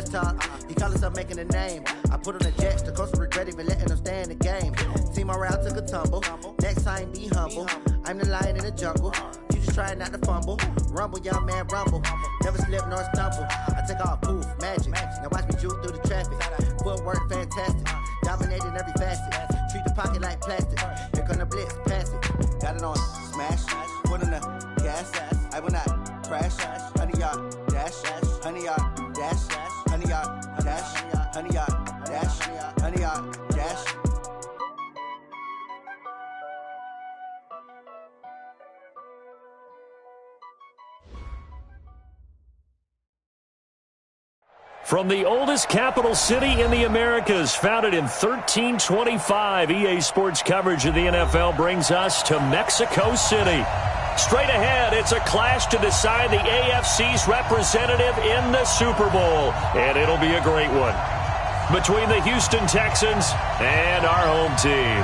trash talk. He call himself making a name. I put on the Jets, the coach regret even letting them stay in the game. Team morale took a tumble. Next time, be humble. I'm the lion in the jungle. You just trying not to fumble. Rumble, young man, rumble. Never slip nor stumble. I take off, poof, magic. Now watch me juke through the traffic. Footwork, fantastic. Dominating every facet. Treat the pocket like plastic. Here come the blitz, pass it. Got it on smash. Put in the gas. I will not crash. 100-yard dash. 100-yard dash. 100-yard dash. 100-yard dash. 100-yard dash. From the oldest capital city in the Americas, founded in 1325, EA Sports coverage of the NFL brings us to Mexico City. Straight ahead, it's a clash to decide the AFC's representative in the Super Bowl, and it'll be a great one, between the Houston Texans and our home team.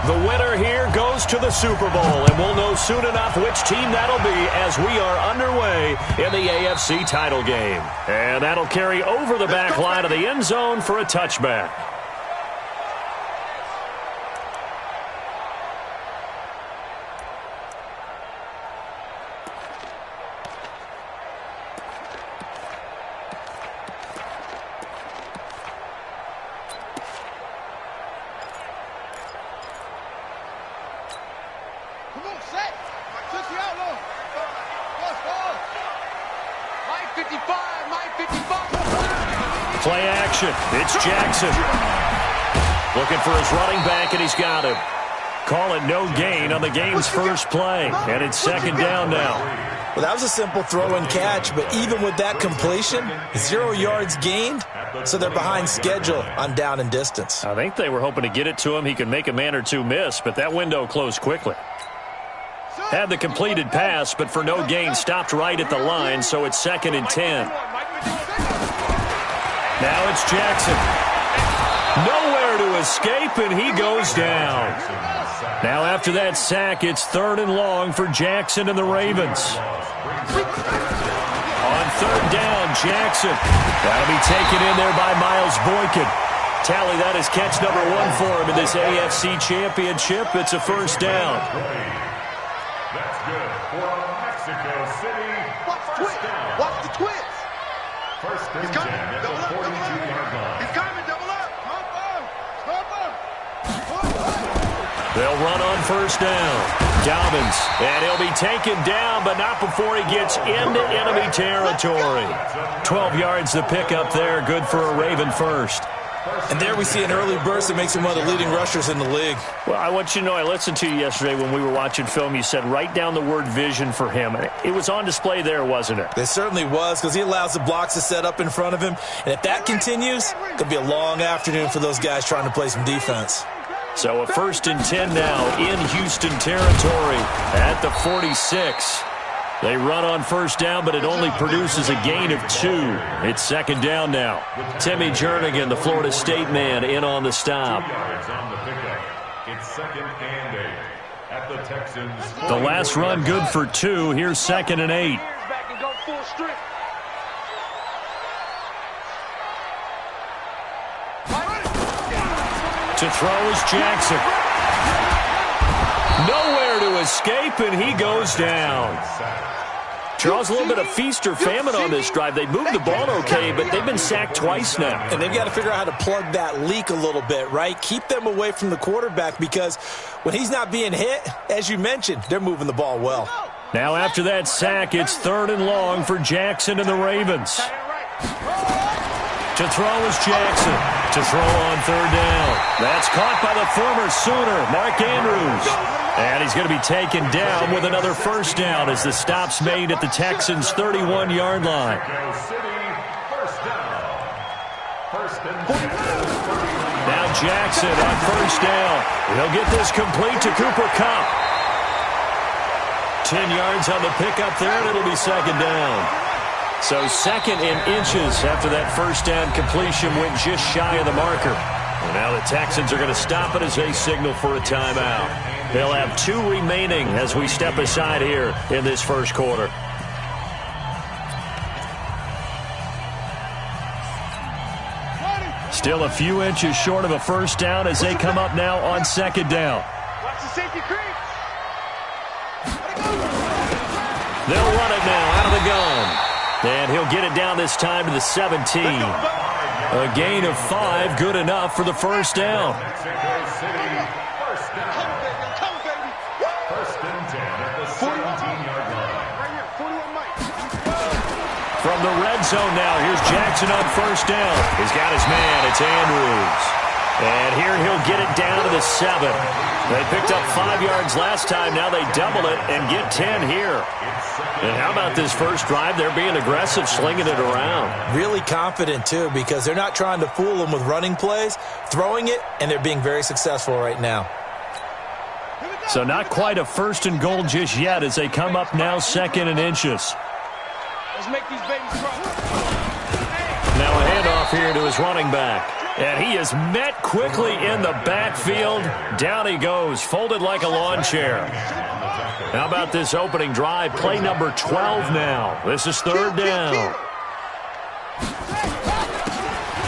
The winner here goes to the Super Bowl, and we'll know soon enough which team that'll be as we are underway in the AFC title game. And that'll carry over the back line of the end zone for a touchback. Play action. It's Jackson. Looking for his running back, and he's got him. Call it no gain on the game's first play, and it's second down now. Well, that was a simple throw and catch, but even with that completion, 0 yards gained, so they're behind schedule on down and distance. I think they were hoping to get it to him. He could make a man or two miss, but that window closed quickly. Had the completed pass, but for no gain, stopped right at the line, so it's second and 10. Now it's Jackson. Nowhere to escape, and he goes down. Now after that sack, it's third and long for Jackson and the Ravens. On third down, Jackson. That'll be taken in there by Miles Boykin. Tally, that is catch number 1 for him in this AFC Championship. It's a first down. That's good for Mexico City. Watch the twist. First and 10 at the 42-yard line. He's coming, double up. They'll run on first down. Dobbins, and he'll be taken down, but not before he gets into enemy territory. 12 yards to pick up there, good for a Raven first. And there we see an early burst that makes him one of the leading rushers in the league. Well, I want you to know, I listened to you yesterday when we were watching film. You said write down the word vision for him. It was on display there, wasn't it? It certainly was, because he allows the blocks to set up in front of him. And if that continues, it could be a long afternoon for those guys trying to play some defense. So a first and 10 now in Houston territory at the 46. They run on first down, but it only produces a gain of 2. It's second down now. Timmy Jernigan, the Florida State man, in on the stop. 2 yards on the pickup. It's second and 8 at the Texans. The last run good for 2. Here's second and 8. To throw is Jackson. Nowhere to escape, and he goes down. Charles, a little bit of feast or famine on this drive. They moved the ball okay, but they've been sacked twice now. And they've got to figure out how to plug that leak a little bit, right? Keep them away from the quarterback, because when he's not being hit, as you mentioned, they're moving the ball well. Now after that sack, it's third and long for Jackson and the Ravens. To throw is Jackson. To throw on third down. That's caught by the former Sooner, Mark Andrews. And he's going to be taken down with another first down as the stop's made at the Texans' 31-yard line. Now Jackson on first down. He'll get this complete to Cooper Kupp. 10 yards on the pickup there, and it'll be second down. So second in inches after that first down completion went just shy of the marker. And now the Texans are going to stop it as they signal for a timeout. They'll have 2 remaining as we step aside here in this first quarter. Still a few inches short of a first down as they come up now on second down. Watch the safety creep. They'll run it now out of the gun. And he'll get it down this time to the 17. A gain of 5, good enough for the first down. Mexico City, first down. First and 10 at the 17-yard line. Right here, 41 Mike. From the red zone now, here's Jackson on first down. He's got his man, it's Andrews. And here he'll get it down to the 7. They picked up 5 yards last time. Now they double it and get 10 here. And how about this first drive? They're being aggressive, slinging it around. Really confident, too, because they're not trying to fool them with running plays, throwing it, and they're being very successful right now. So not quite a first and goal just yet as they come up now second and inches. Let's make these babies cry. Now a handoff here to his running back. And he is met quickly in the backfield. Down he goes, folded like a lawn chair. How about this opening drive? Play number 12 now. This is third down.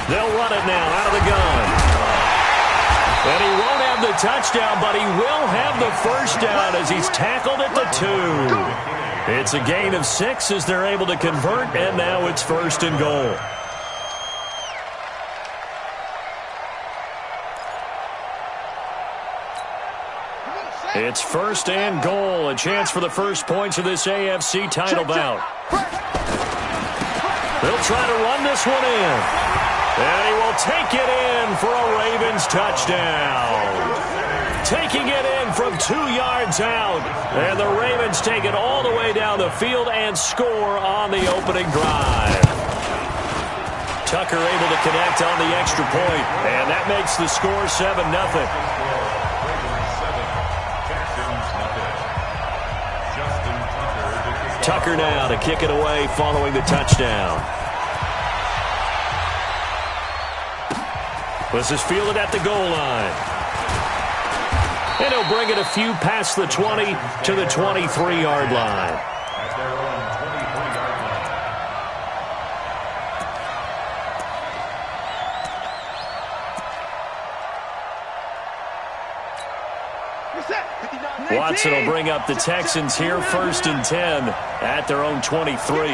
They'll run it now out of the gun. And he won't have the touchdown, but he will have the first down as he's tackled at the 2. It's a gain of 6 as they're able to convert, and now it's first and goal. It's first and goal, a chance for the first points of this AFC title bout. They'll try to run this one in. And he will take it in for a Ravens touchdown. Taking it in from 2 yards out. And the Ravens take it all the way down the field and score on the opening drive. Tucker able to connect on the extra point, and that makes the score 7-0. Tucker now to kick it away following the touchdown. This is fielded at the goal line. And he'll bring it a few past the 20 to the 23-yard line. At their own 23-yard line. Watson will bring up the Texans here first and 10 at their own 23.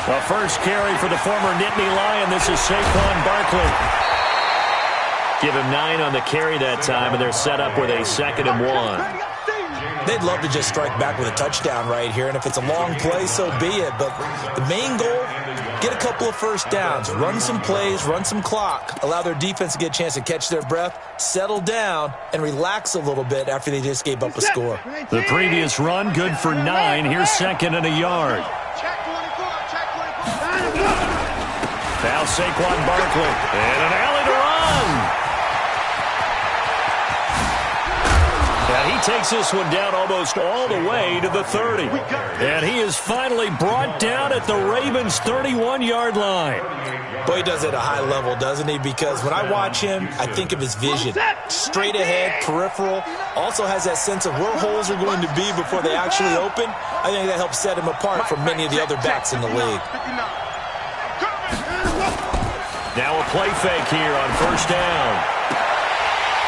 The first carry for the former Nittany Lion. This is Saquon Barkley. Give him 9 on the carry that time, and they're set up with a 2nd and 1. They'd love to just strike back with a touchdown right here, and if it's a long play, so be it. But the main goal, get a couple of first downs, run some plays, run some clock, allow their defense to get a chance to catch their breath, settle down, and relax a little bit after they just gave up a score. The previous run, good for 9. Here's 2nd and a yard. Now Saquon Barkley, and an alley to run. And he takes this one down almost all the way to the 30. And he is finally brought down at the Ravens' 31-yard line. Boy, he does it at a high level, doesn't he? Because when I watch him, I think of his vision. Straight ahead, peripheral. Also has that sense of where holes are going to be before they actually open. I think that helps set him apart from many of the other backs in the league. Now a play fake here on first down.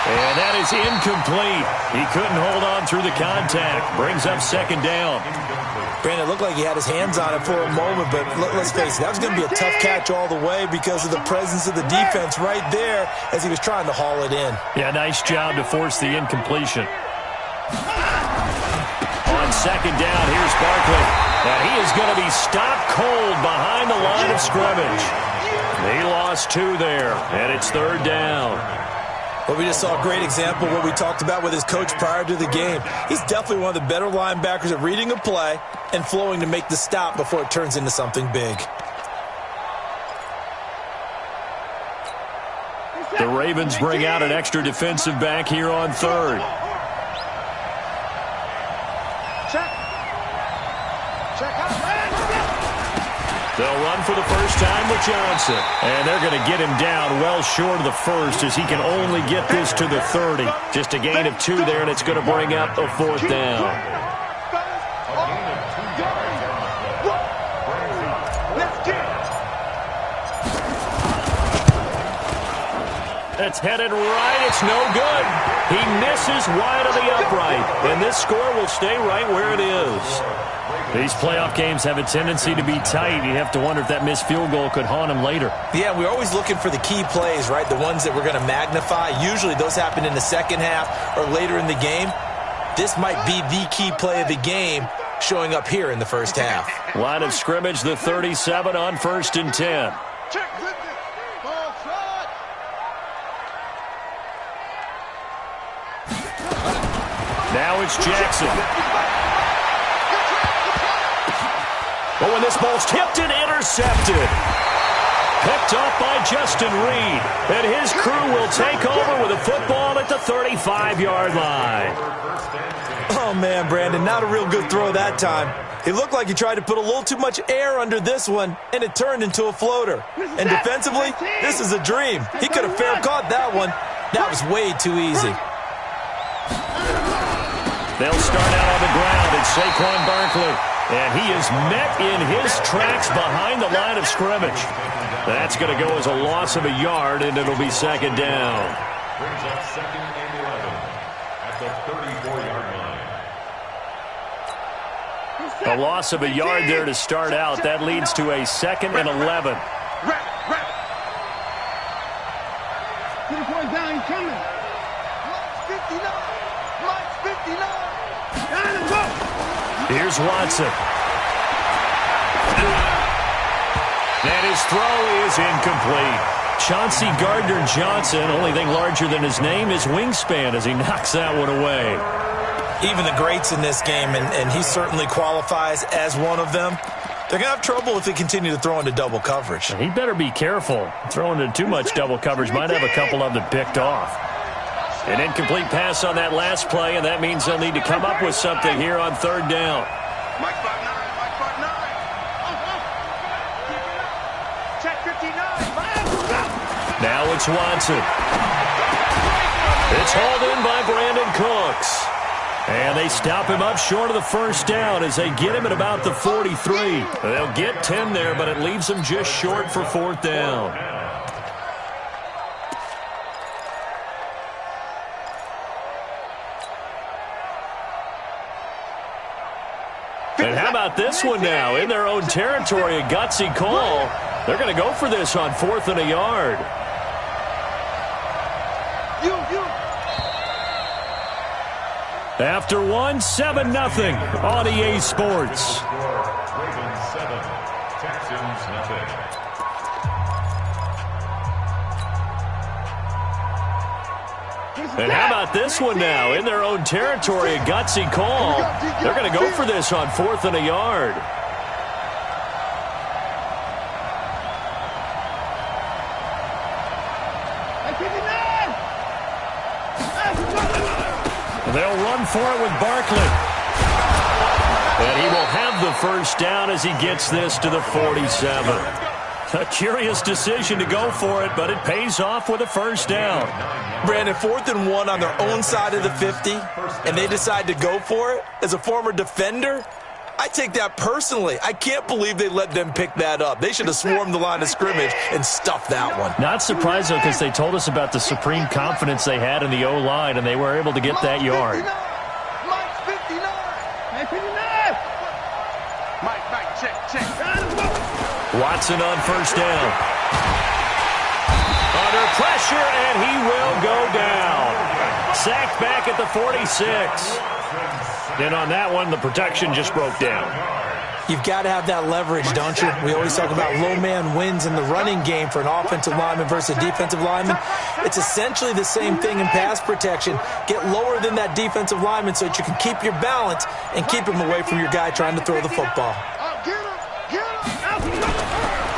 And that is incomplete. He couldn't hold on through the contact. Brings up 2nd down. Brandon, it looked like he had his hands on it for a moment, but let's face it, that was going to be a tough catch all the way because of the presence of the defense right there as he was trying to haul it in. Yeah, nice job to force the incompletion. On 2nd down, here's Barkley. And he is going to be stopped cold behind the line of scrimmage. He lost 2 there, and it's 3rd down. Well, we just saw a great example of what we talked about with his coach prior to the game. He's definitely one of the better linebackers at reading a play and flowing to make the stop before it turns into something big. The Ravens bring out an extra defensive back here on 3rd. They'll run for the first time with Johnson. And they're going to get him down well short of the first as he can only get this to the 30. Just a gain of 2 there, and it's going to bring up a 4th down. It's headed right. It's no good. He misses wide of the upright. And this score will stay right where it is. These playoff games have a tendency to be tight. You have to wonder if that missed field goal could haunt him later. Yeah, we're always looking for the key plays, right? The ones that we're going to magnify. Usually those happen in the second half or later in the game. This might be the key play of the game showing up here in the first half. Line of scrimmage, the 37 on 1st and 10. Now it's Jackson. But when this ball's tipped and intercepted. Picked off by Justin Reed. And his crew will take over with a football at the 35-yard line. Oh, man, Brandon, not a real good throw that time. It looked like he tried to put a little too much air under this one, and it turned into a floater. And defensively, this is a dream. He could have fair caught that one. That was way too easy. They'll start out on the ground at Saquon Barkley. And he is met in his tracks behind the line of scrimmage. That's going to go as a loss of a yard, and it'll be second down. Brings up 2nd and 11 at the 34-yard line. A loss of a yard there to start out. That leads to a 2nd and 11. 2 points down, he's coming. 59. Mike's 59. Down and go. Here's Watson. And his throw is incomplete. Chauncey Gardner-Johnson, only thing larger than his name is wingspan as he knocks that one away. Even the greats in this game, and he certainly qualifies as one of them, they're going to have trouble if they continue to throw into double coverage. He better be careful. Throwing into too much double coverage might have a couple of them picked off. An incomplete pass on that last play, and that means they'll need to come up with something here on 3rd down. Mike 5'9", Mike 5'9". Check 59. Now it's Watson. It's hauled in by Brandon Cooks. And they stop him up short of the 1st down as they get him at about the 43. They'll get 10 there, but it leaves them just short for 4th down. And how about this one now? In their own territory, a gutsy call. They're going to go for this on 4th and a yard. After 7-0 on EA Sports. Ravens 7, Texans nothing. And how about this one now? In their own territory, a gutsy call. They're going to go for this on 4th and a yard. They'll run for it with Barkley. And he will have the 1st down as he gets this to the 47. A curious decision to go for it, but it pays off with a 1st down. Brandon, 4th and 1 on their own side of the 50, and they decide to go for it. As a former defender, I take that personally. I can't believe they let them pick that up. They should have swarmed the line of scrimmage and stuffed that one. Not surprised, though, because they told us about the supreme confidence they had in the O-line, and they were able to get that yard. Mike's 59. Mike 59. Mike, check. Watson on 1st down. Under pressure, and he will go down. Sacked back at the 46. And on that one, the protection just broke down. You've got to have that leverage, don't you? We always talk about low man wins in the running game for an offensive lineman versus a defensive lineman. It's essentially the same thing in pass protection. Get lower than that defensive lineman so that you can keep your balance and keep him away from your guy trying to throw the football.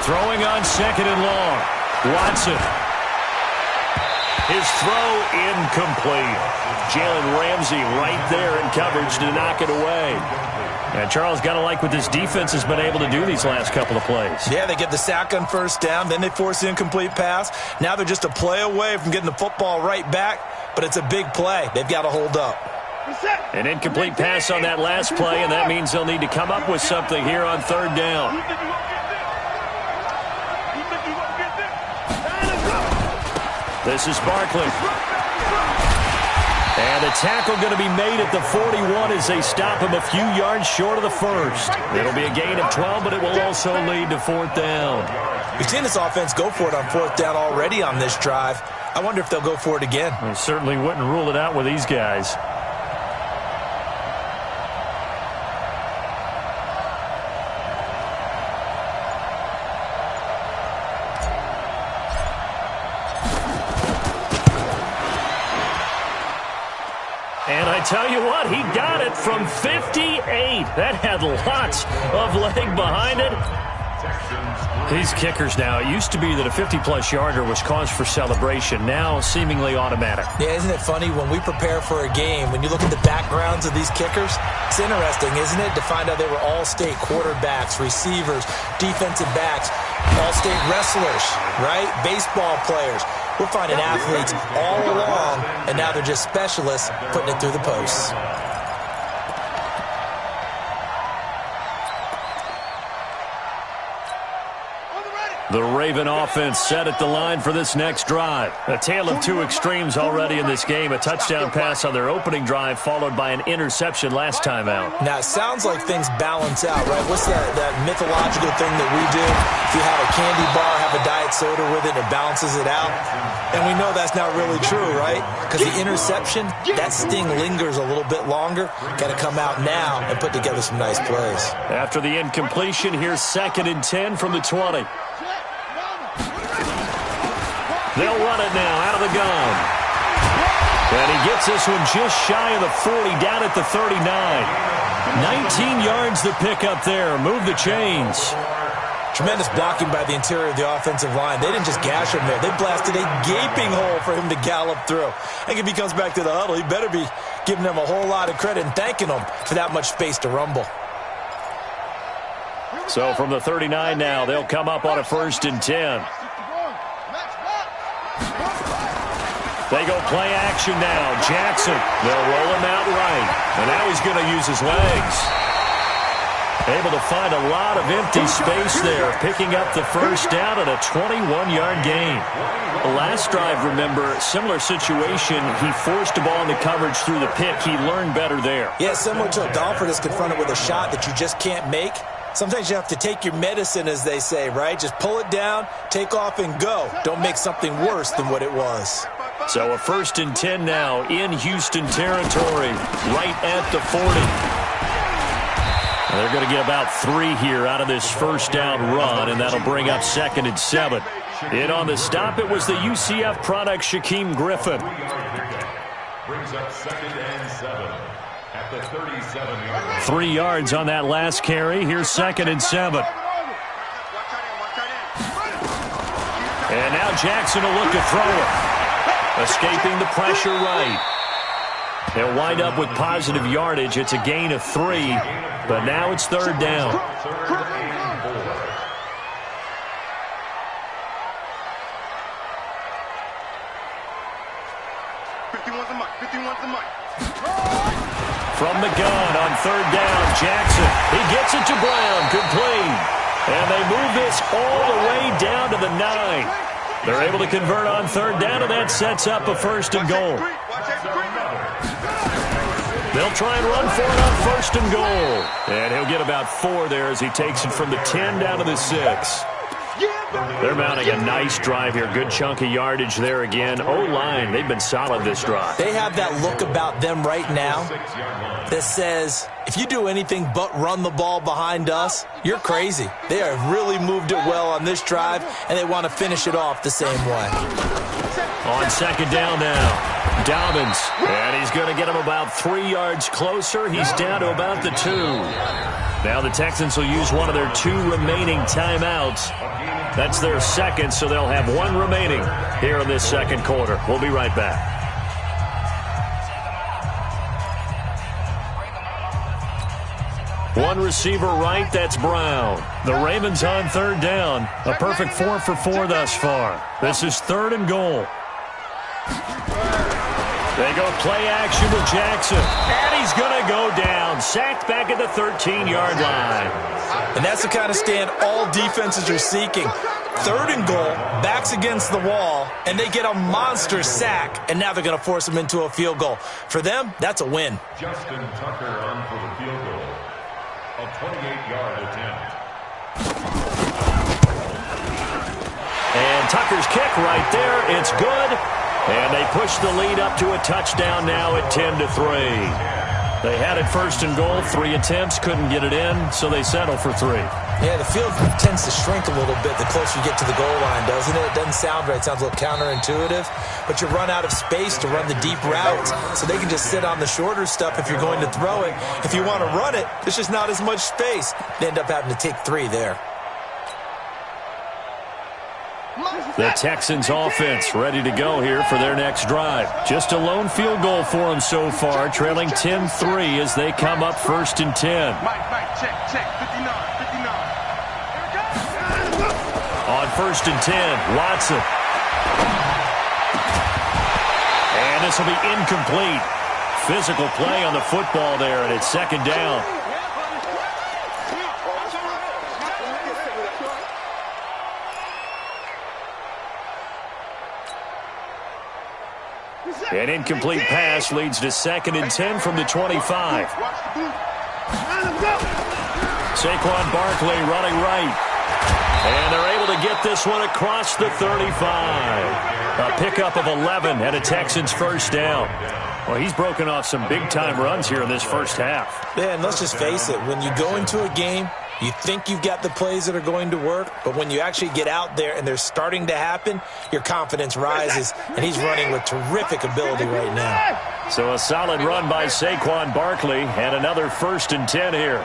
Throwing on 2nd and long. Watson. His throw incomplete. Jalen Ramsey right there in coverage to knock it away. And Charles, got to like what this defense has been able to do these last couple of plays. Yeah, they get the sack on 1st down, then they force the incomplete pass. Now they're just a play away from getting the football right back, but it's a big play. They've got to hold up. An incomplete pass on that last play, and that means they'll need to come up with something here on 3rd down. This is Barkley. And the tackle going to be made at the 41 as they stop him a few yards short of the first. It'll be a gain of 12, but it will also lead to 4th down. We've seen this offense go for it on 4th down already on this drive. I wonder if they'll go for it again. I certainly wouldn't rule it out with these guys. And I tell you what, he got it from 58. That had lots of leg behind it. These kickers now, it used to be that a 50-plus yarder was cause for celebration. Now, seemingly automatic. Yeah, isn't it funny? When we prepare for a game, when you look at the backgrounds of these kickers, it's interesting, isn't it, to find out they were all-state quarterbacks, receivers, defensive backs, all-state wrestlers, right? Baseball players. We're finding athletes all along, and now they're just specialists putting it through the posts. The Raven offense set at the line for this next drive. A tale of two extremes already in this game. A touchdown pass on their opening drive, followed by an interception last time out. Now, it sounds like things balance out, right? What's that mythological thing that we do? If you have a candy bar, have a diet soda with it, it balances it out. And we know that's not really true, right? Because the interception, that sting lingers a little bit longer. Got to come out now and put together some nice plays. After the incompletion, here's 2nd and 10 from the 20. They'll run it now out of the gun. And he gets this one just shy of the 40, down at the 39. 19 yards to pick up there. Move the chains. Tremendous blocking by the interior of the offensive line. They didn't just gash him there. They blasted a gaping hole for him to gallop through. I think if he comes back to the huddle, he better be giving them a whole lot of credit and thanking them for that much space to rumble. So from the 39 now, they'll come up on a 1st and 10. They go play action now. Jackson, they'll roll him out right. And now he's going to use his legs. Able to find a lot of empty space there, picking up the 1st down and a 21-yard gain. The last drive, remember, similar situation. He forced the ball into coverage through the pick. He learned better there. Yeah, similar to a golfer that's confronted with a shot that you just can't make. Sometimes you have to take your medicine, as they say, right? Just pull it down, take off, and go. Don't make something worse than what it was. So a 1st and 10 now in Houston territory, right at the 40. They're going to get about 3 here out of this 1st down run, and that'll bring up 2nd and 7. In on the stop, it was the UCF product, Shaquem Griffin. Brings up 2nd and 7 at the 37-yard. 3 yards on that last carry. Here's 2nd and 7. And now Jackson will look to throw it. Escaping the pressure right. They'll wind up with positive yardage. It's a gain of 3, but now it's 3rd down. 3rd and 4. From the gun on 3rd down, Jackson. He gets it to Brown. Complete. And they move this all the way down to the 9. They're able to convert on 3rd down, and that sets up a 1st and goal. They'll try and run for it on 1st and goal. And he'll get about 4 there as he takes it from the 10 down to the 6. They're mounting a nice drive here. Good chunk of yardage there again. O-line, they've been solid this drive. They have that look about them right now that says, if you do anything but run the ball behind us, you're crazy. They have really moved it well on this drive, and they want to finish it off the same way. On 2nd down now, Dobbins. And he's going to get him about 3 yards closer. He's down to about the 2. Now the Texans will use one of their 2 remaining timeouts. That's their 2nd, so they'll have 1 remaining here in this 2nd quarter. We'll be right back. One receiver right, that's Brown. The Ravens on 3rd down. A perfect 4 for 4 thus far. This is 3rd and goal. They go play action with Jackson. And he's going to go down. Sacked back at the 13-yard line. And that's the kind of stand all defenses are seeking. 3rd and goal, backs against the wall, and they get a monster sack, and now they're going to force them into a field goal. For them, that's a win. Justin Tucker on for the field goal. A 28-yard attempt. And Tucker's kick right there. It's good. And they push the lead up to a touchdown now at 10-3. They had it 1st and goal, 3 attempts, couldn't get it in, so they settle for 3. Yeah, the field tends to shrink a little bit the closer you get to the goal line, doesn't it? It doesn't sound right. It sounds a little counterintuitive. But you run out of space to run the deep routes, so they can just sit on the shorter stuff if you're going to throw it. If you want to run it, there's just not as much space. They end up having to take 3 there. The Texans offense ready to go here for their next drive. Just a lone field goal for them so far, trailing 10-3 as they come up 1st and 10. Check, 59. On 1st and 10, Watson. And this will be incomplete. Physical play on the football there, and it's 2nd down. An incomplete pass leads to 2nd and 10 from the 25. Saquon Barkley running right. And they're able to get this one across the 35. A pickup of 11 and a Texans 1st down. Well, he's broken off some big-time runs here in this first half. Yeah, and let's just face it. When you go into a game, you think you've got the plays that are going to work, but when you actually get out there and they're starting to happen, your confidence rises, and he's running with terrific ability right now. So a solid run by Saquon Barkley, and another 1st and 10 here.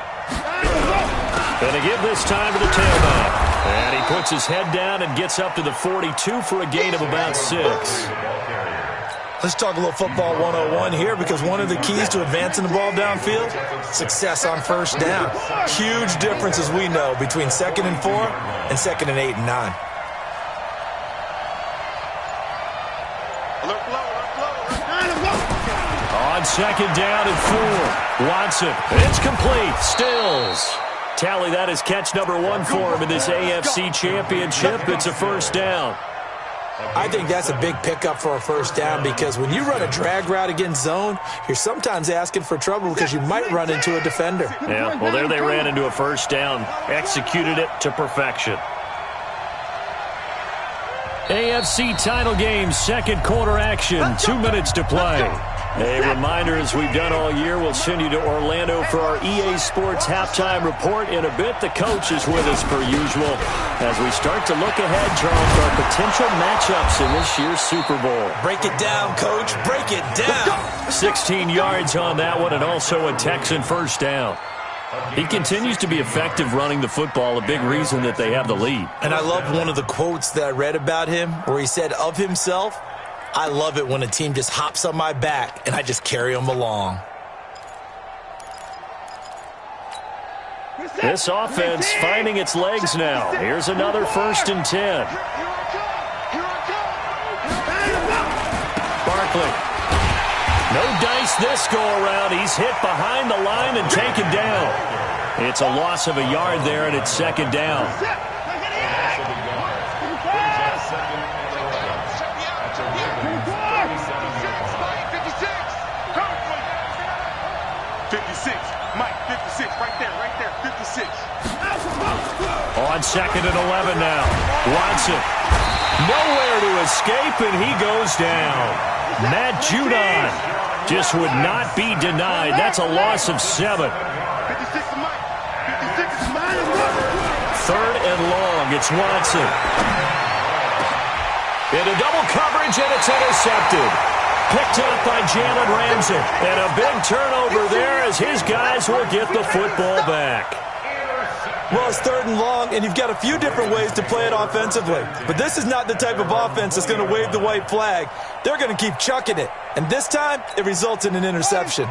And they give this time to the tailback. And he puts his head down and gets up to the 42 for a gain of about 6. Let's talk a little football 101 here, because one of the keys to advancing the ball downfield, success on 1st down. Huge difference, as we know, between 2nd and 4 and 2nd and 8 and 9. On 2nd down and 4, Watson. It's complete. Stills. Tally, that is catch number 1 for him in this AFC Championship. It's a 1st down. I think that's a big pickup for a 1st down, because when you run a drag route against zone, you're sometimes asking for trouble because you might run into a defender. Yeah, well, there they ran into a 1st down. Executed it to perfection. AFC title game, 2nd quarter action, 2 minutes to play. A reminder, as we've done all year, we'll send you to Orlando for our EA Sports halftime report in a bit. The coach is with us per usual as we start to look ahead, Charles, to our potential matchups in this year's Super Bowl. Break it down, Coach. Break it down. 16 yards on that one, and also a Texan 1st down. He continues to be effective running the football, a big reason that they have the lead. And I love one of the quotes that I read about him where he said of himself, "I love it when a team just hops on my back and I just carry them along." This offense finding its legs now. Here's another 1st and 10. Barkley. No dice this go-around. He's hit behind the line and taken down. It's a loss of a yard there, and it's 2nd down. On 2nd and 11 now. Watson. Nowhere to escape, and he goes down. Matt Judon just would not be denied. That's a loss of 7. 3rd and long. It's Watson. Into double coverage, and it's intercepted. Picked up by Jalen Ramsey. And a big turnover there as his guys will get the football back. Well, it's 3rd and long, and you've got a few different ways to play it offensively. But this is not the type of offense that's going to wave the white flag. They're going to keep chucking it. And this time, it results in an interception.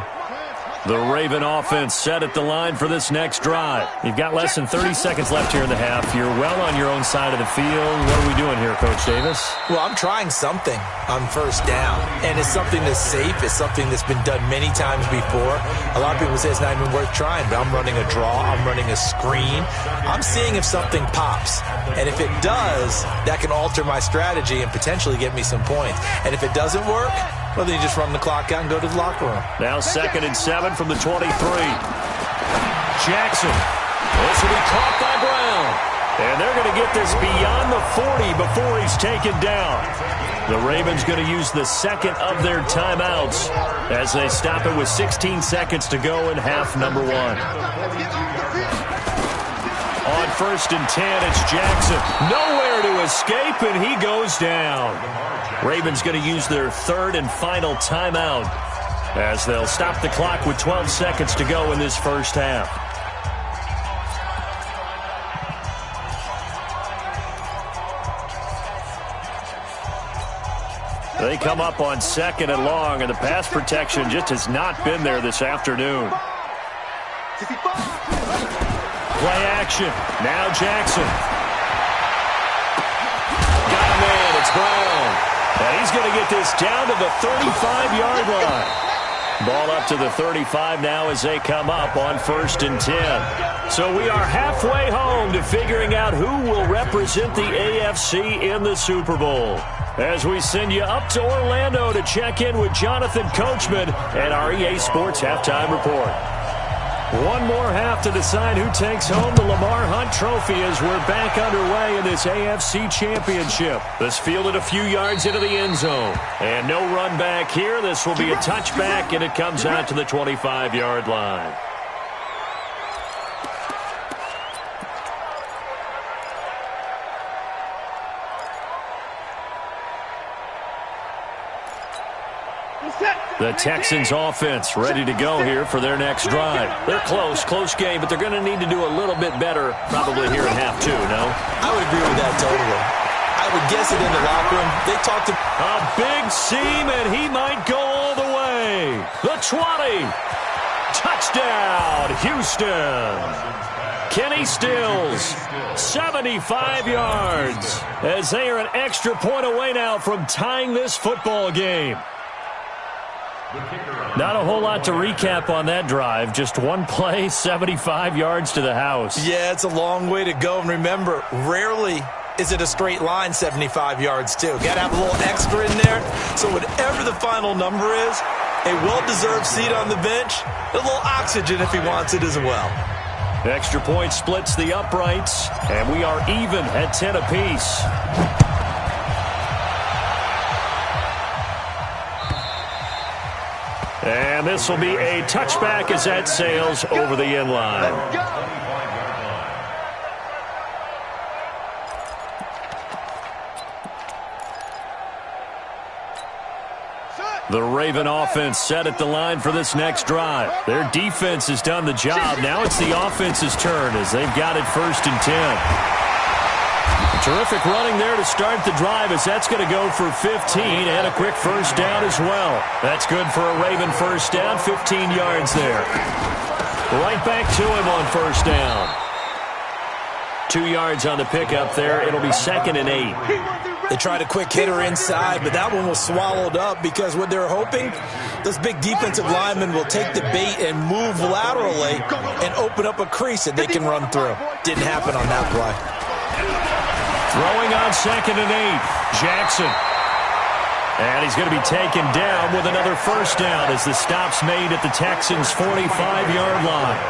The Raven offense set at the line for this next drive. You've got less than 30 seconds left here in the half. You're well on your own side of the field. What are we doing here, Coach Davis? Well, I'm trying something on first down, and it's something that's safe. It's something that's been done many times before. A lot of people say it's not even worth trying, but I'm running a draw. I'm running a screen. I'm seeing if something pops, and if it does, that can alter my strategy and potentially get me some points. And if it doesn't work, well, then you just run the clock out and go to the locker room. Now 2nd and 7 from the 23. Jackson. This will be caught by Brown. And they're going to get this beyond the 40 before he's taken down. The Ravens going to use the second of their timeouts as they stop it with 16 seconds to go in half number 1. On 1st and 10, it's Jackson. Nowhere to escape, and he goes down. Ravens going to use their 3rd and final timeout as they'll stop the clock with 12 seconds to go in this first half. They come up on 2nd and long, and the pass protection just has not been there this afternoon. Play action. Now Jackson. Got a man. It's Brown. And he's going to get this down to the 35-yard line. Ball up to the 35 now as they come up on 1st and 10. So we are halfway home to figuring out who will represent the AFC in the Super Bowl. As we send you up to Orlando to check in with Jonathan Coachman and our EA Sports Halftime Report. One more half to decide who takes home the Lamar Hunt Trophy as we're back underway in this AFC Championship. This fielded a few yards into the end zone. And no run back here. This will be a touchback, and it comes out to the 25-yard line. The Texans offense ready to go here for their next drive. They're close game, but they're going to need to do a little bit better probably here in half 2, no? I would agree with that totally. I would guess it in the locker room. They talked to... A big seam, and he might go all the way. The 20. Touchdown, Houston. Kenny Stills, 75 yards, as they are an extra point away now from tying this football game. Not a whole lot to recap on that drive. Just one play, 75 yards to the house. Yeah, it's a long way to go. And remember, rarely is it a straight line 75 yards, too. Got to have a little extra in there. So whatever the final number is, a well-deserved seat on the bench, a little oxygen if he wants it as well. Extra point splits the uprights, and we are even at 10 apiece. And this will be a touchback as that sails over the end line. The Raven offense set at the line for this next drive. Their defense has done the job. Now it's the offense's turn as they've got it 1st and 10. Terrific running there to start the drive as that's going to go for 15 and a quick first down as well. That's good for a Raven first down, 15 yards there. Right back to him on first down. 2 yards on the pickup there. It'll be 2nd and 8. They tried a quick hitter inside, but that one was swallowed up because what they're hoping, those big defensive linemen will take the bait and move laterally and open up a crease that they can run through. Didn't happen on that play. Throwing on 2nd and 8, Jackson. And he's going to be taken down with another first down as the stop's made at the Texans' 45-yard line.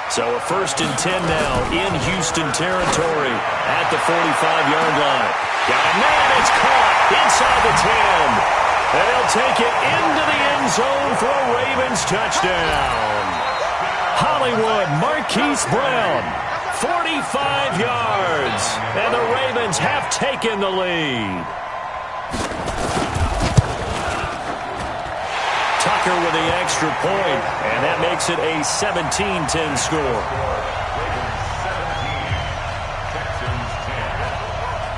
So a 1st and 10 now in Houston territory at the 45-yard line. Got a man, it's caught inside the 10. And they'll take it into the end zone for a Ravens touchdown. Hollywood Marquise Brown, 45 yards. And the Ravens have taken the lead. Tucker with the extra point, and that makes it a 17-10 score.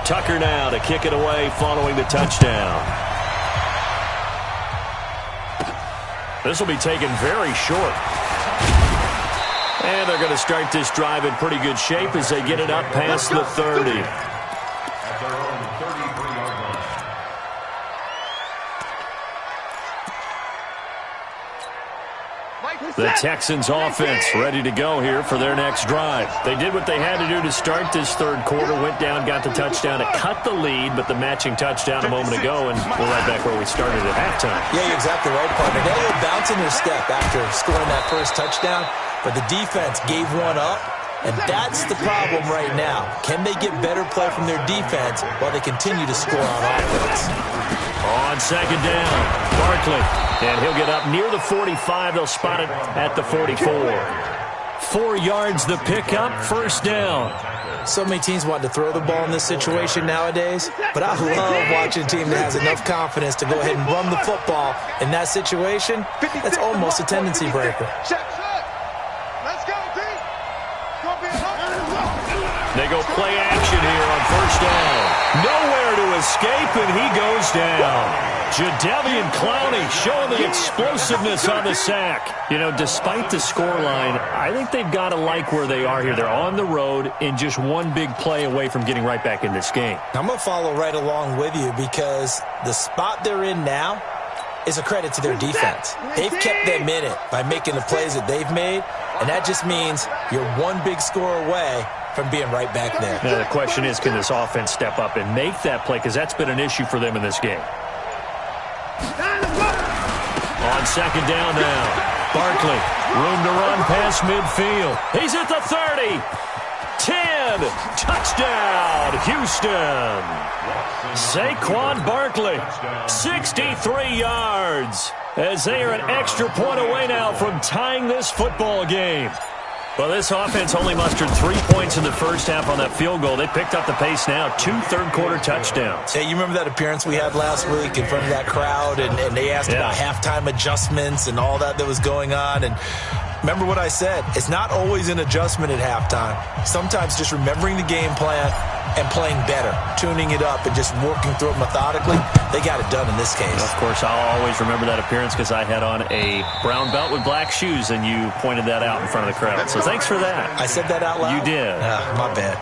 Tucker now to kick it away following the touchdown. This will be taken very short. And they're going to start this drive in pretty good shape as they get it up past the 30. At their own 33-yard line. The Texans offense ready to go here for their next drive. They did what they had to do to start this third quarter, went down, got the touchdown to cut the lead, but the matching touchdown a moment ago, and we're right back where we started at halftime. Yeah, you're exactly right, partner. They had a little bounce in their step after scoring that first touchdown, but the defense gave one up, and that's the problem right now. Can they get better play from their defense while they continue to score on offense? On second down, Barkley, and he'll get up near the 45. They'll spot it at the 44. 4 yards the pickup, first down. So many teams want to throw the ball in this situation nowadays, but I love watching a team that has enough confidence to go ahead and run the football in that situation. That's almost a tendency breaker. Let's go, D. They go play action here on first down. Nowhere to escape, and he goes down. Jadeveon Clowney showing the explosiveness on the sack. You know, despite the scoreline, I think they've got to like where they are here. They're on the road and just one big play away from getting right back in this game. I'm going to follow right along with you because the spot they're in now is a credit to their defense. They've kept them in it by making the plays that they've made, and that just means you're one big score away from being right back there. Now, the question is, can this offense step up and make that play? Because that's been an issue for them in this game. On second down now, Barkley, room to run past midfield. He's at the 30. 10, touchdown, Houston. Saquon Barkley, 63 yards, as they are an extra point away now from tying this football game. Well, this offense only mustered 3 points in the first half on that field goal. They picked up the pace now, 2 third-quarter touchdowns. Hey, you remember that appearance we had last week in front of that crowd, and they asked about halftime adjustments and all that was going on, and remember what I said. It's not always an adjustment at halftime. Sometimes just remembering the game plan and playing better, tuning it up and just working through it methodically. They got it done in this case. Of course, I'll always remember that appearance because I had on a brown belt with black shoes, and you pointed that out in front of the crowd. So thanks for that. I said that out loud? You did. My bad.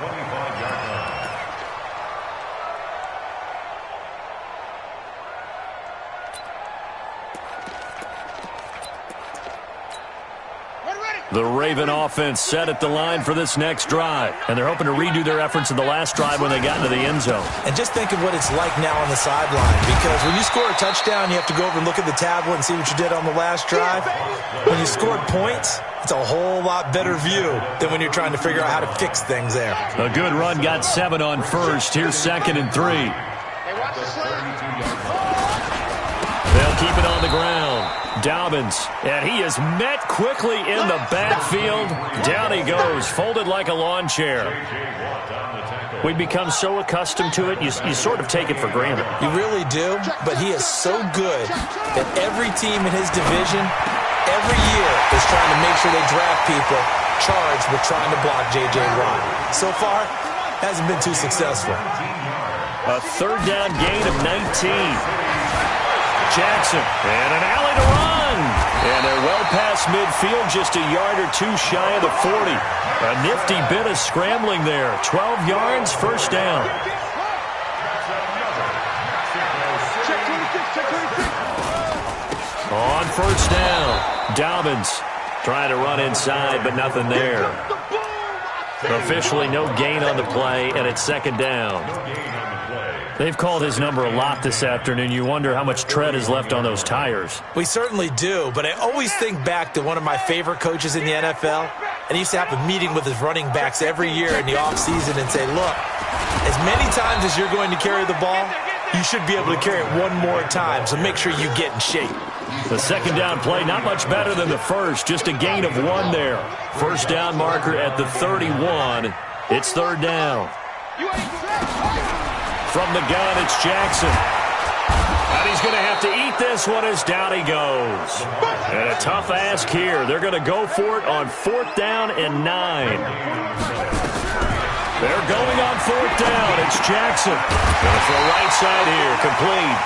The Raven offense set at the line for this next drive, and they're hoping to redo their efforts in the last drive when they got into the end zone. And just think of what it's like now on the sideline, because when you score a touchdown, you have to go over and look at the tablet and see what you did on the last drive. When you scored points, it's a whole lot better view than when you're trying to figure out how to fix things there. A good run got 7 on first. Here's 2nd and 3. They'll keep it on the ground. Dobbins, and he is met quickly in the backfield. Down he goes, folded like a lawn chair. We become so accustomed to it, you sort of take it for granted. You really do, but he is so good that every team in his division, every year, is trying to make sure they draft people charged with trying to block J.J. Watt. So far, hasn't been too successful. A third down gain of 19. Jackson, and an alley to run. And they're well past midfield, just a yard or 2 shy of the 40. A nifty bit of scrambling there. 12 yards, first down. On first down, Dobbins trying to run inside, but nothing there. Officially no gain on the play, and it's 2nd down. They've called his number a lot this afternoon. You wonder how much tread is left on those tires. We certainly do, but I always think back to one of my favorite coaches in the NFL, and he used to have a meeting with his running backs every year in the offseason and say, look, as many times as you're going to carry the ball, you should be able to carry it one more time, so make sure you get in shape. The 2nd down play, not much better than the first, just a gain of 1 there. First down marker at the 31. It's 3rd down. From the gun, it's Jackson. And he's going to have to eat this one as down he goes. And a tough ask here. They're going to go for it on 4th down and 9. They're going on 4th down. It's Jackson. Going for the right side here, complete.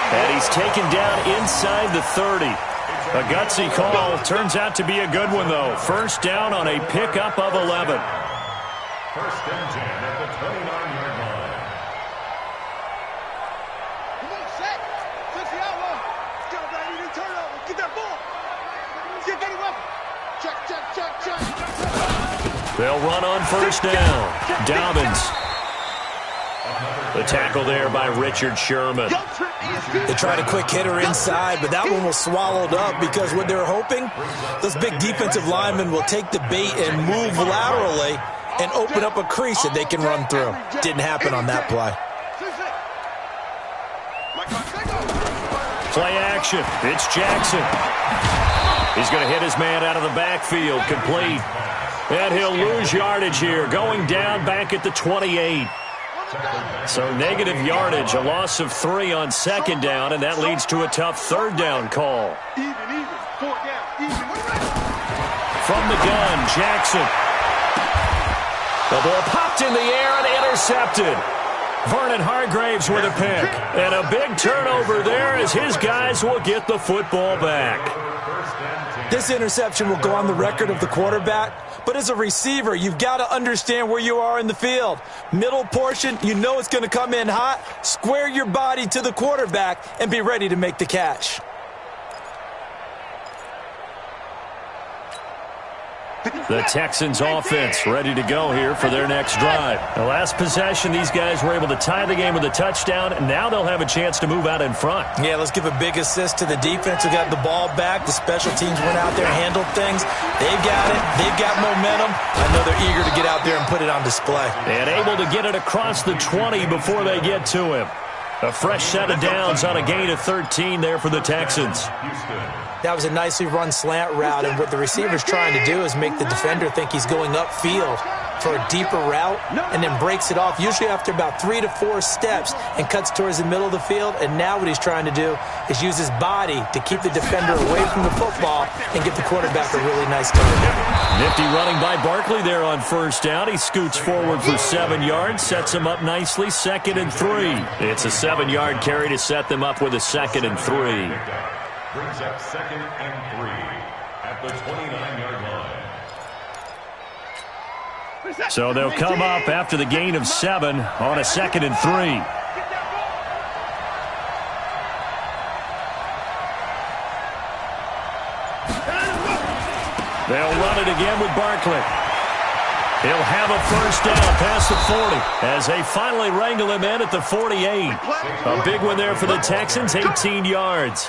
And he's taken down inside the 30. A gutsy call. Turns out to be a good one, though. First down on a pickup of 11. First and 10 at the 29-yard line. Come on, set. Switch the outlaw. Get up, baby. New turnover. Get that ball. Get that weapon. Check. They'll run on first down. Dobbins. The tackle there by Richard Sherman. They tried a quick hitter inside, but that one was swallowed up because what they're hoping, those big defensive linemen will take the bait and move laterally and open up a crease that they can run through. Didn't happen on that play. Play action. It's Jackson. He's going to hit his man out of the backfield. Complete. And he'll lose yardage here. Going down back at the 28. So negative yardage, a loss of 3 on second down, and that leads to a tough third down call. Even. 4 down. Even. From the gun, Jackson. The ball popped in the air and intercepted. Vernon Hargraves with a pick. And a big turnover there as his guys will get the football back. This interception will go on the record of the quarterback, but as a receiver, you've got to understand where you are in the field. Middle portion, you know it's going to come in hot. Square your body to the quarterback and be ready to make the catch. The Texans offense ready to go here for their next drive. The last possession, these guys were able to tie the game with a touchdown, and now they'll have a chance to move out in front. Yeah, let's give a big assist to the defense who got the ball back. The special teams went out there, handled things. They've got it. They've got momentum. I know they're eager to get out there and put it on display. And able to get it across the 20 before they get to him. A fresh set of downs on a gain of 13 there for the Texans. That was a nicely run slant route, and what the receiver's trying to do is make the defender think he's going upfield for a deeper route and then breaks it off, usually after about 3 to 4 steps, and cuts towards the middle of the field. And now what he's trying to do is use his body to keep the defender away from the football and get the quarterback a really nice target. Nifty running by Barkley there on first down. He scoots forward for 7 yards, sets him up nicely, 2nd and 3. It's a 7-yard carry to set them up with a 2nd and 3. Brings up 2nd and 3 at the 29-yard line. So they'll come up after the gain of 7 on a 2nd and 3. They'll run it again with Barkley. He'll have a first down past the 40 as they finally wrangle him in at the 48. A big one there for the Texans, 18 yards.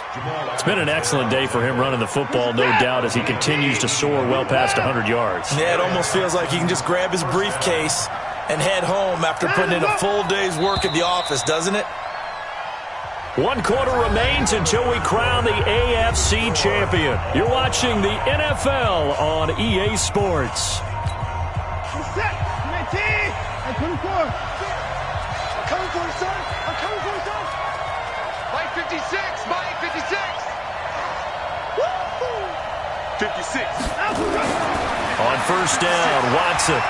It's been an excellent day for him running the football, no doubt, as he continues to soar well past 100 yards. Yeah, it almost feels like he can just grab his briefcase and head home after putting in a full day's work at the office, doesn't it? 1 quarter remains until we crown the AFC champion. You're watching the NFL on EA Sports. I'm coming for you, son. I'm coming for you, son. Mike 56. Mike 56. Woo! 56. On first down, Watson.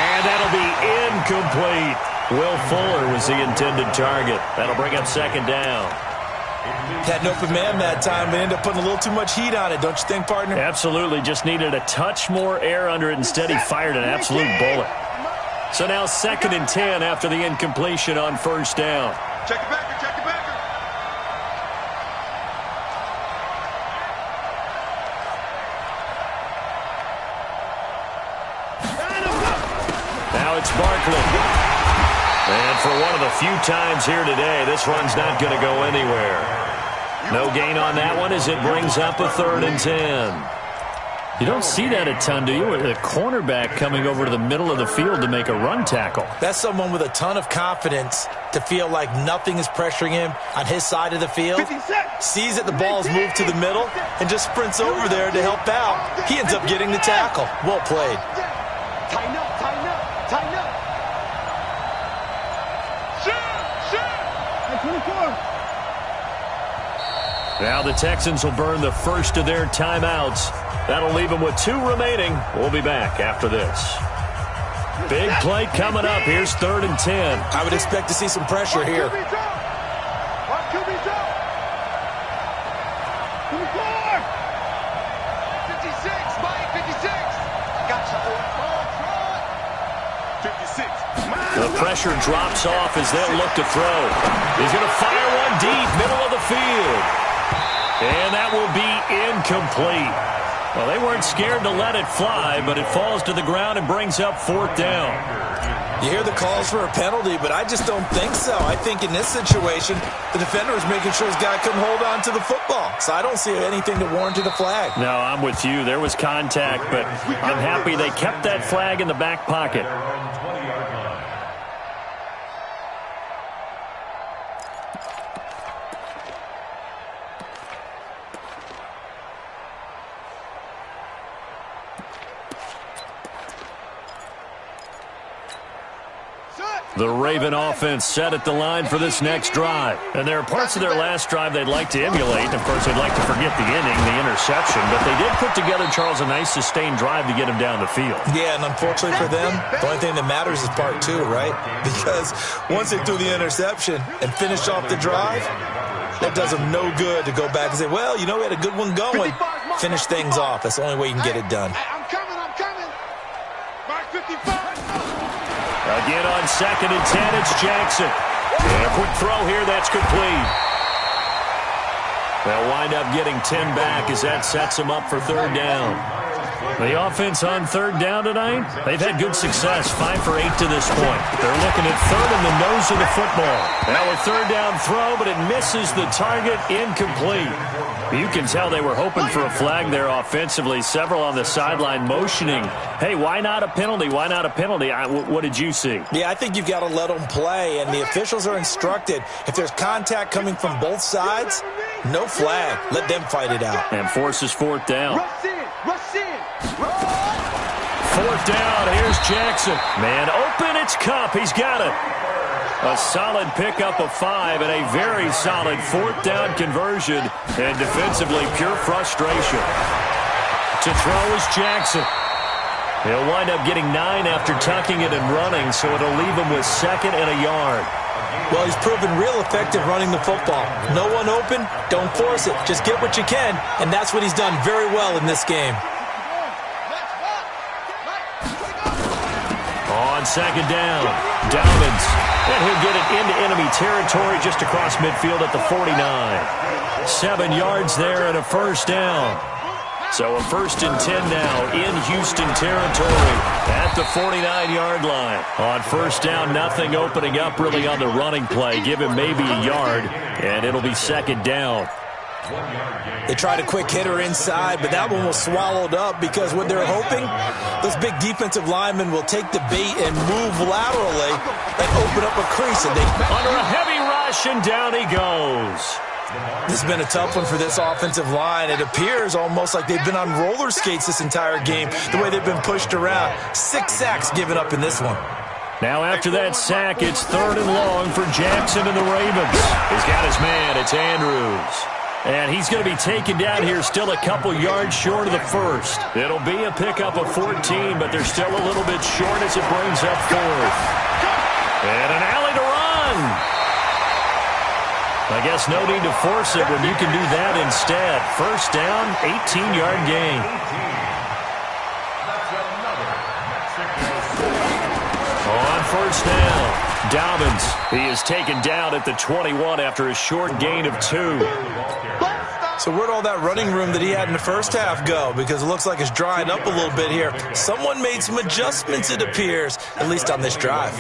And that'll be incomplete. Will Fuller was the intended target. That'll bring up 2nd down. Had an open man that time, but ended up putting a little too much heat on it, don't you think, partner? Absolutely. Just needed a touch more air under it. Instead, he fired an absolute bullet. So now 2nd and 10 after the incompletion on first down. Check it backer, check it backer. Now it's Barkley. And for one of the few times here today, this run's not going to go anywhere. No gain on that one as it brings up a 3rd and 10. You don't see that a ton, do you? With a cornerback coming over to the middle of the field to make a run tackle. That's someone with a ton of confidence to feel like nothing is pressuring him on his side of the field. Sees that the ball's moved to the middle and just sprints over there to help out. He ends up getting the tackle. Well played. Tighten up, tighten up, tighten up. Now the Texans will burn the first of their timeouts. That'll leave them with 2 remaining. We'll be back after this. Big play coming up. Here's 3rd and 10. I would expect to see some pressure here. The pressure drops off as they'll look to throw. He's going to fire one deep, middle of the field. And that will be incomplete. Well, they weren't scared to let it fly, but it falls to the ground and brings up 4th down. You hear the calls for a penalty, but I just don't think so. I think in this situation, the defender was making sure his guy couldn't hold on to the football. So I don't see anything to warrant a flag. No, I'm with you. There was contact, but I'm happy they kept that flag in the back pocket. The Raven offense set at the line for this next drive. And there are parts of their last drive they'd like to emulate. Of course, they'd like to forget the inning, the interception. But they did put together, Charles, a nice sustained drive to get him down the field. Yeah, and unfortunately for them, the only thing that matters is part 2, right? Because once they threw the interception and finished off the drive, that does them no good to go back and say, well, you know, we had a good one going. Finish things off. That's the only way you can get it done. I'm coming. Mark 55. Again on 2nd and 10, it's Jackson. And a quick throw here, that's complete. They'll wind up getting 10 back as that sets them up for 3rd down. The offense on 3rd down tonight, they've had good success, 5 for 8 to this point. They're looking at 3rd in the nose of the football. Now a 3rd down throw, but it misses the target, incomplete. You can tell they were hoping for a flag there offensively. Several on the sideline motioning, hey, why not a penalty? Why not a penalty? What did you see? Yeah, I think you've got to let them play, and the officials are instructed, if there's contact coming from both sides, no flag. Let them fight it out. And forces 4th down. Rush in. 4th down, here's Jackson. Man open, it's Cup. He's got it. A solid pickup of 5 and a very solid 4th down conversion. And defensively, pure frustration. To throw is Jackson. He'll wind up getting 9 after tucking it and running, so it'll leave him with 2nd and a yard. Well, he's proven real effective running the football. No one open, don't force it. Just get what you can, and that's what he's done very well in this game. On 2nd down, Dobbins. And he'll get it into enemy territory just across midfield at the 49. 7 yards there and a 1st down. So a 1st and 10 now in Houston territory at the 49-yard line. On 1st down, nothing opening up really on the running play. Give him maybe a yard, and it'll be 2nd down. They tried a quick hitter inside, but that one was swallowed up because what they're hoping, those big defensive linemen will take the bait and move laterally and open up a crease. And under a heavy rush, and down he goes. This has been a tough one for this offensive line. It appears almost like they've been on roller skates this entire game, the way they've been pushed around. 6 sacks given up in this one. Now after that sack, it's 3rd and long for Jackson and the Ravens. He's got his man, it's Andrews. And he's going to be taken down here still a couple yards short of the 1st. It'll be a pickup of 14, but they're still a little bit short as it brings up 4th. And an alley to run. I guess no need to force it when you can do that instead. 1st down, 18-yard gain. On 1st down, Dobbins. He is taken down at the 21 after a short gain of 2. So where'd all that running room that he had in the first half go? Because it looks like it's drying up a little bit here. Someone made some adjustments, it appears, at least on this drive.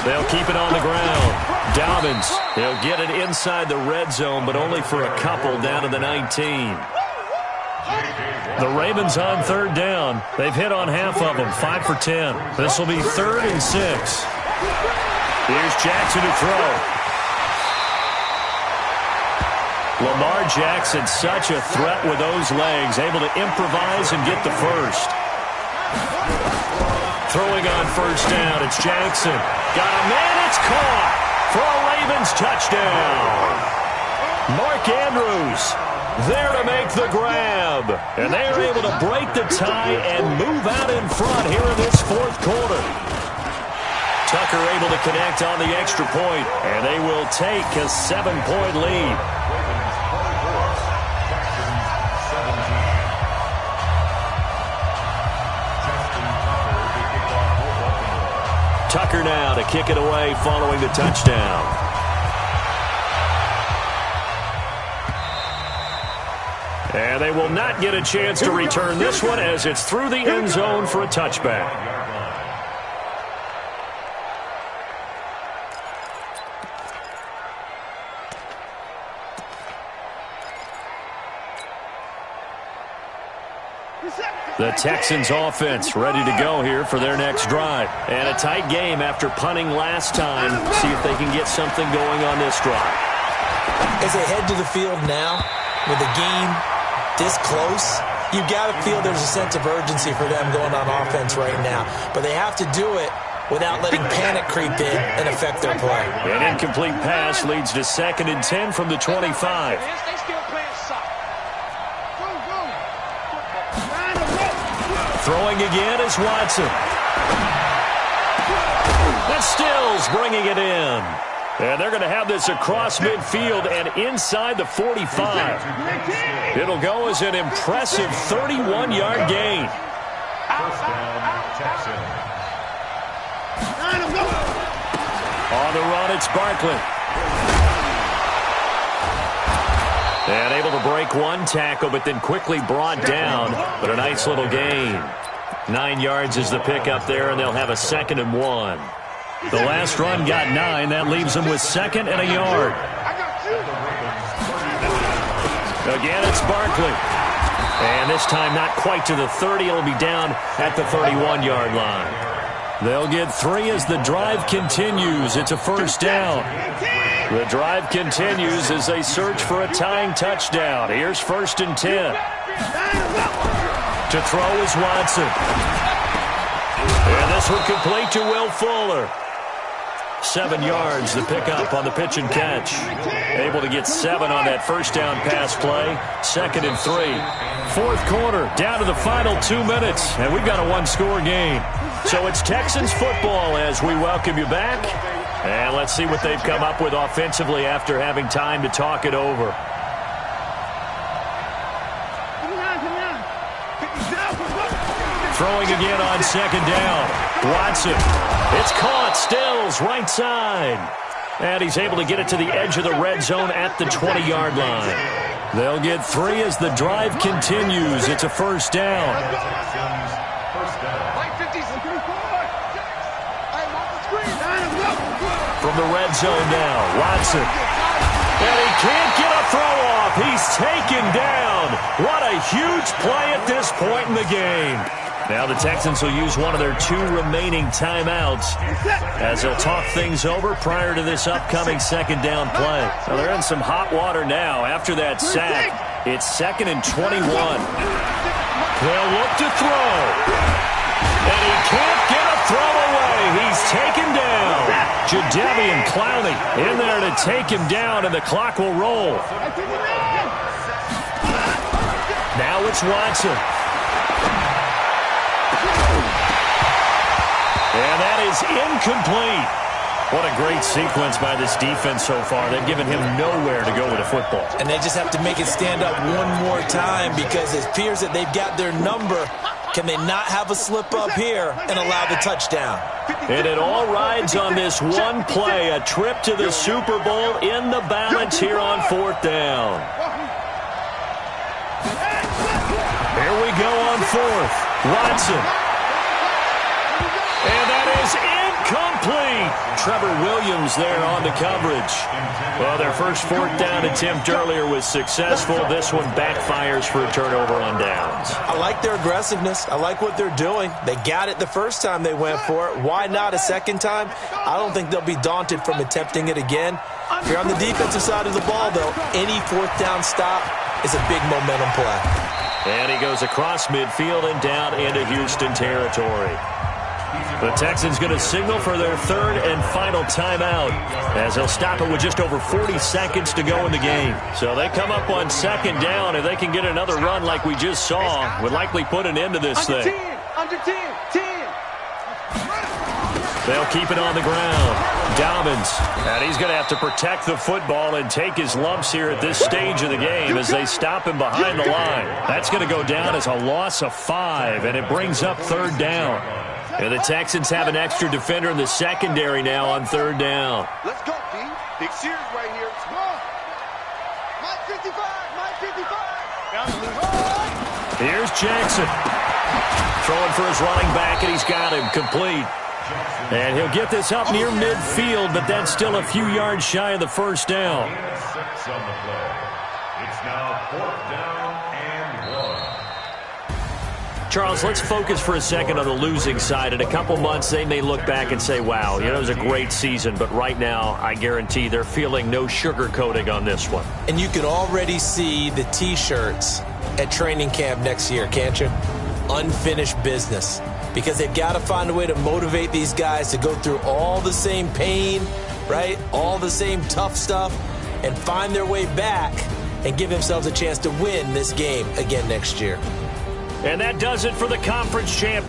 They'll keep it on the ground. Dobbins, he'll get it inside the red zone, but only for a couple down to the 19. The Ravens on 3rd down. They've hit on half of them, 5 for 10. This will be 3rd and 6. Here's Jackson to throw. Lamar Jackson, such a threat with those legs, able to improvise and get the 1st. Throwing on 1st down, it's Jackson. Got a man, it's caught for a Ravens touchdown. Mark Andrews there to make the grab. And they are able to break the tie and move out in front here in this 4th quarter. Tucker able to connect on the extra point, and they will take a 7-point lead. Tucker now to kick it away following the touchdown. And they will not get a chance to return this one as it's through the end zone for a touchback. The Texans offense ready to go here for their next drive. And a tight game after punting last time. See if they can get something going on this drive. As they head to the field now with the game this close, you got to feel there's a sense of urgency for them going on offense right now. But they have to do it without letting panic creep in and affect their play. An incomplete pass leads to 2nd and 10 from the 25. Throwing again is Watson. That's Stills bringing it in. And they're going to have this across midfield and inside the 45. It'll go as an impressive 31-yard gain. First down, Texans. On the run, it's Barkley. And able to break one tackle, but then quickly brought down. But a nice little gain. 9 yards is the pickup there, and they'll have a 2nd and 1. The last run got 9. That leaves them with 2nd and a yard. Again, it's Barkley. And this time not quite to the 30. It'll be down at the 31-yard line. They'll get 3 as the drive continues. It's a first down. The drive continues as they search for a tying touchdown. Here's 1st and 10. To throw is Watson. And this one complete to Will Fuller. 7 yards, the pickup on the pitch and catch. Able to get 7 on that first down pass play. 2nd and 3. Fourth quarter, down to the final 2 minutes, and we've got a one-score game. So it's Texans football as we welcome you back. And let's see what they've come up with offensively after having time to talk it over. Throwing again on 2nd down. Watson. It's caught. Stills right side. And he's able to get it to the edge of the red zone at the 20-yard line. They'll get 3 as the drive continues. It's a first down. From the red zone now, Watson. And he can't get a throw off. He's taken down. What a huge play at this point in the game. Now the Texans will use one of their 2 remaining timeouts as they'll talk things over prior to this upcoming 2nd down play. Well, they're in some hot water now after that sack. It's 2nd and 21. They'll look to throw. And he can't get a throw away. He's taken down. Jadeveon Clowney in there to take him down, and the clock will roll. Now it's Watson. And that is incomplete. What a great sequence by this defense so far. They've given him nowhere to go with the football. And they just have to make it stand up one more time because it appears that they've got their number. Can they not have a slip up here and allow the touchdown? And it all rides on this one play, a trip to the Super Bowl in the balance here on 4th down. Here we go on 4th. Watson. And that is incomplete. Trevor Williams there on the coverage. Well, their first 4th down attempt earlier was successful. This one backfires for a turnover on downs. I like their aggressiveness. I like what they're doing. They got it the first time they went for it. Why not a second time? I don't think they'll be daunted from attempting it again. Here on the defensive side of the ball, though, any 4th down stop is a big momentum play. And he goes across midfield and down into Houston territory. The Texans going to signal for their 3rd and final timeout as they'll stop it with just over 40 seconds to go in the game. So they come up on 2nd down. If they can get another run like we just saw, would likely put an end to this thing. Under 10. They'll keep it on the ground. Dobbins. And he's going to have to protect the football and take his lumps here at this stage of the game as they stop him behind the line. That's going to go down as a loss of 5, and it brings up 3rd down. And the Texans have an extra defender in the secondary now on third down. Let's go, B. Big series right here. Come on. Mike 55. Mike 55. Down the loop. Here's Jackson. Throwing for his running back, and he's got him complete. And he'll get this up near midfield, but that's still a few yards shy of the first down. 6 on the play. It's now 4th down and 1. Charles, let's focus for a second on the losing side. In a couple months, they may look back and say, wow, it was a great season. But right now, I guarantee they're feeling no sugarcoating on this one. And you can already see the T-shirts at training camp next year, can't you? Unfinished business. Because they've got to find a way to motivate these guys to go through all the same pain, right? All the same tough stuff, and find their way back and give themselves a chance to win this game again next year. And that does it for the conference champ.